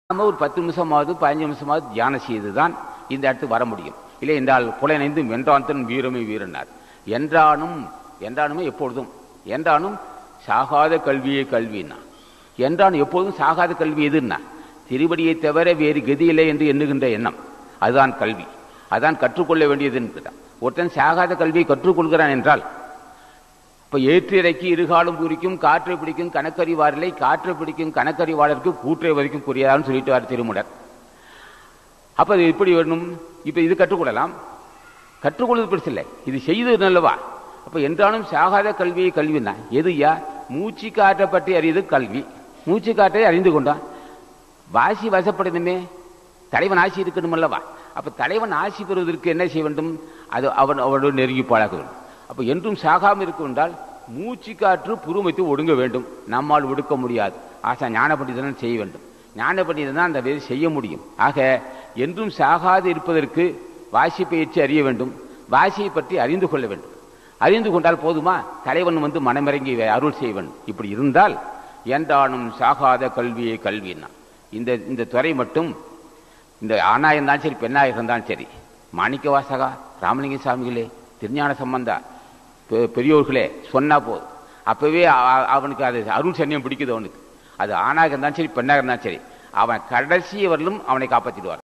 நம்ம ஒரு 10 நிமிஷமாவது 15 நிமிஷமாவது தியானம் செய்துதான் இந்த இடத்துக்கு வர முடியும். இல்லை என்றால் புலனைந்து வென்றான் வீரமே வீரனார். என்றானுமே எப்பொழுதும் என்றானும் சாகாத கல்வியே கல்வினா என்றானும் எப்பொழுதும் சாகாத கல்வி எதுன்னா திருவடியை தவிர வேறு கதியில்லை என்று எண்ணுகின்ற எண்ணம். அதுதான் கல்வி. அதான் கற்றுக்கொள்ள வேண்டியது. ஒருத்தன் சாகாத கல்வியை கற்றுக்கொள்கிறான் என்றால் இப்ப ஏற்று இறக்கி இருகாலும் குறிக்கும் காற்றை பிடிக்கும் கணக்கறிவாரில்லை காற்றை பிடிக்கும் கணக்கறிவாளருக்கு கூற்றை வரைக்கும் புரியாதான்னு சொல்லிட்டு வார் திருமுடர். அப்ப அது எப்படி வரணும்? இப்ப இது கற்றுக்கொள்ளலாம். கற்றுக்கொள்வது பெருசு இல்லை, இது செய்தது நல்லவா. அப்ப என்றாலும் சாகாத கல்வியை கல்வினா எதுயா? மூச்சு காற்றை பற்றி அறியது கல்வி. மூச்சு காற்றை அறிந்து கொண்டான். வாசி வசப்படணுமே, தலைவன் ஆசி இருக்கணும் அல்லவா. அப்ப தலைவன் ஆசி பெறுவதற்கு என்ன செய்ய வேண்டும்? அது அவனோடு நெருங்கி பழக வேண்டும். அப்ப என்றும் சாகாமல் இருக்கும் என்றால் மூச்சு காற்று புருமைத்து ஒடுங்க வேண்டும். நம்மால் ஒடுக்க முடியாது. ஆசா ஞான பண்டிதன் செய்ய வேண்டும். ஞான பண்டிதன் தான் அந்த வேலை செய்ய முடியும். ஆக என்றும் சாகாது இருப்பதற்கு வாசி பயிற்சி அறிய வேண்டும். வாசியை பற்றி அறிந்து கொள்ள வேண்டும். அறிந்து கொண்டால் போதுமா? தலைவன் மனமிறங்கி அருள் செய்ய வேண்டும். இப்படி இருந்தால் என்றானும் சாகாத கல்வியை கல்வின்னா இந்த துறை மட்டும் இந்த ஆணா இருந்தாலும் சரி பெண்ணா இருந்தாலும் சரி, மாணிக்க வாசகா, ராமலிங்க சாமிகளே, திருஞான சம்பந்தா, பெரியோர்களே சொன்னா போதும். அப்பவே அவனுக்கு அது அருள் சன்னியம் பிடிக்குது. அவனுக்கு அது ஆணாக இருந்தாலும் சரி பெண்ணாக இருந்தாலும் சரி அவன் கடைசி வரலும் அவனை காப்பாற்றிடுவார்.